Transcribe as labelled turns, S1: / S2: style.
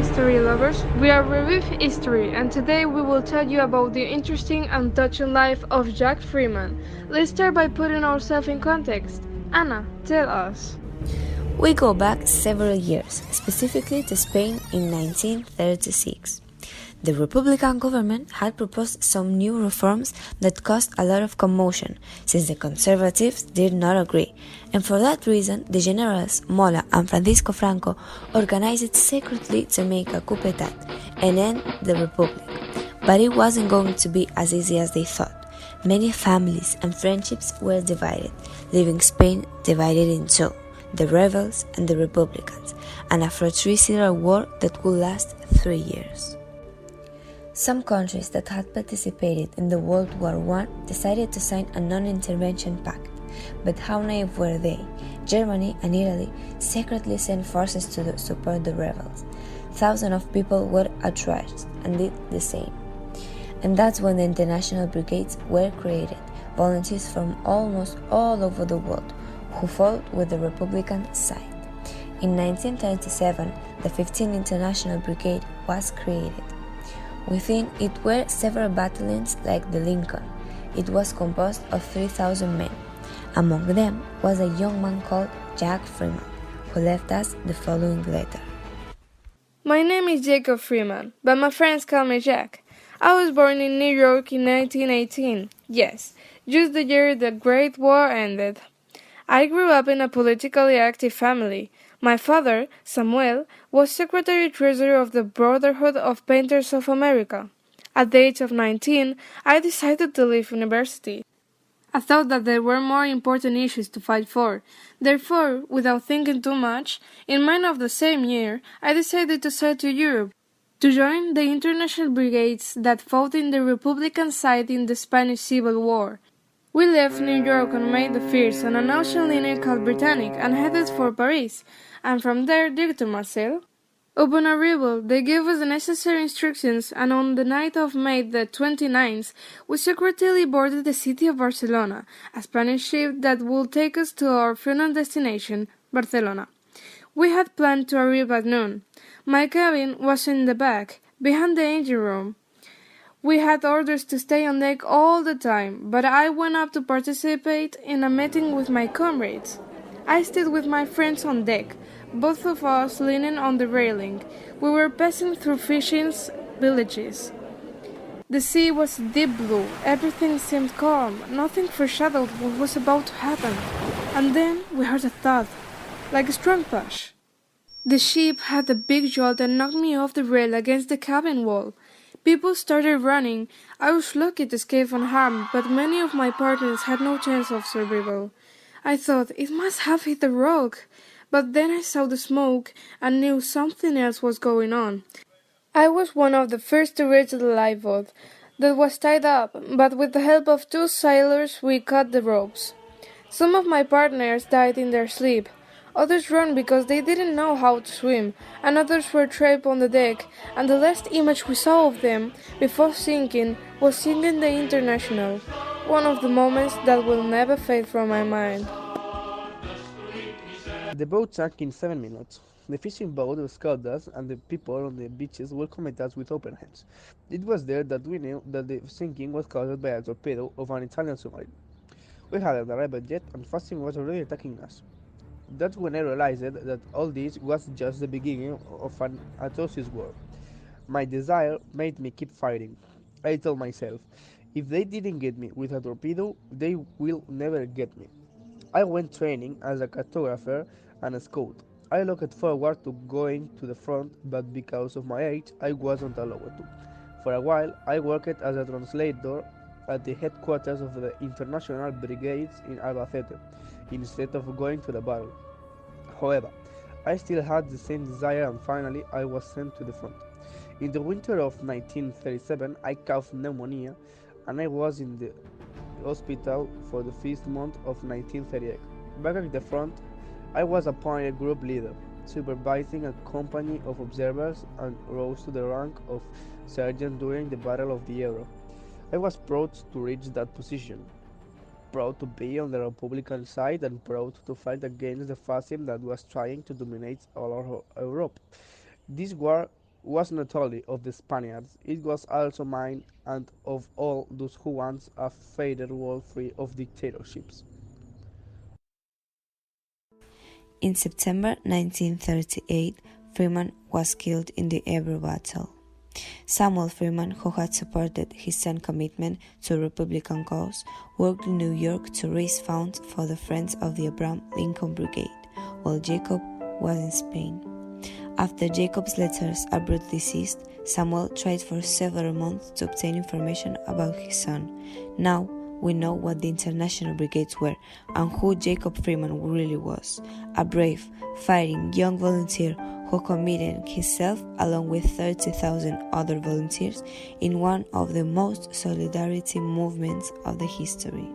S1: history lovers. We are Review History, and today we will tell you about the interesting and touching life of Jack Freeman. Let's start by putting ourselves in context. Anna, tell us.
S2: We go back several years, specifically to Spain in 1936. The Republican government had proposed some new reforms that caused a lot of commotion, since the conservatives did not agree, and for that reason the generals Mola and Francisco Franco organized secretly to make a coup d'etat and end the republic. But it wasn't going to be as easy as they thought. Many families and friendships were divided, leaving Spain divided in two, the rebels and the Republicans, and a fratricidal war that would last 3 years. Some countries that had participated in the World War I decided to sign a non-intervention pact, but how naive were they? Germany and Italy secretly sent forces to support the rebels. Thousands of people were outraged and did the same. And that's when the international brigades were created, volunteers from almost all over the world, who fought with the Republican side. In 1937, the 15th International Brigade was created. Within it were several battalions like the Lincoln. It was composed of 3,000 men. Among them was a young man called Jack Freeman, who left us the following letter.
S1: My name is Jacob Freeman, but my friends call me Jack. I was born in New York in 1918. Yes, just the year the Great War ended. I grew up in a politically active family. My father, Samuel, was Secretary-Treasurer of the Brotherhood of Painters of America. At the age of 19, I decided to leave university. I thought that there were more important issues to fight for. Therefore, without thinking too much, in May of the same year, I decided to sail to Europe, to join the international brigades that fought in the Republican side in the Spanish Civil War. We left New York on May the 1st on an ocean liner called Britannic and headed for Paris, and from there direct to Marseille. Upon arrival, they gave us the necessary instructions, and on the night of May the 29th, we secretly boarded the city of Barcelona, a Spanish ship that would take us to our final destination, Barcelona. We had planned to arrive at noon. My cabin was in the back, behind the engine room. We had orders to stay on deck all the time, but I went up to participate in a meeting with my comrades. I stayed with my friends on deck, both of us leaning on the railing. We were passing through fishing villages. The sea was deep blue, everything seemed calm, nothing foreshadowed what was about to happen. And then we heard a thud, like a strong push. The ship had a big jolt and knocked me off the rail against the cabin wall. People started running. I was lucky to escape unharmed, but many of my partners had no chance of survival. I thought it must have hit the rock, but then I saw the smoke and knew something else was going on. I was one of the first to reach the lifeboat that was tied up, but with the help of 2 sailors we cut the ropes. Some of my partners died in their sleep. Others ran because they didn't know how to swim, and others were trapped on the deck, and the last image we saw of them, before sinking, was singing the International, one of the moments that will never fade from my mind.
S3: The boat sank in 7 minutes. The fishing boat scored us, and the people on the beaches welcomed us with open hands. It was there that we knew that the sinking was caused by a torpedo of an Italian submarine. We hadn't arrived yet, and fasting was already attacking us. That's when I realized that all this was just the beginning of an atrocious war. My desire made me keep fighting. I told myself, if they didn't get me with a torpedo, they will never get me. I went training as a cartographer and a scout. I looked forward to going to the front, but because of my age, I wasn't allowed to. For a while, I worked as a translator at the headquarters of the International Brigades in Albacete, instead of going to the battle. However, I still had the same desire, and finally I was sent to the front. In the winter of 1937, I caught pneumonia, and I was in the hospital for the first month of 1938. Back at the front, I was appointed group leader, supervising a company of observers, and rose to the rank of sergeant during the Battle of the Ebro. I was proud to reach that position, proud to be on the Republican side, and proud to fight against the fascism that was trying to dominate all of Europe. This war was not only of the Spaniards, it was also mine and of all those who want a fairer world free of dictatorships.
S2: In September 1938, Freeman was killed in the Ebro battle. Samuel Freeman, who had supported his son's commitment to a Republican cause, worked in New York to raise funds for the Friends of the Abraham Lincoln Brigade, while Jacob was in Spain. After Jacob's letters abruptly ceased, Samuel tried for several months to obtain information about his son. Now we know what the international brigades were and who Jacob Freeman really was, a brave, fighting young volunteer who committed himself along with 30,000 other volunteers in one of the most solidarity movements of the history.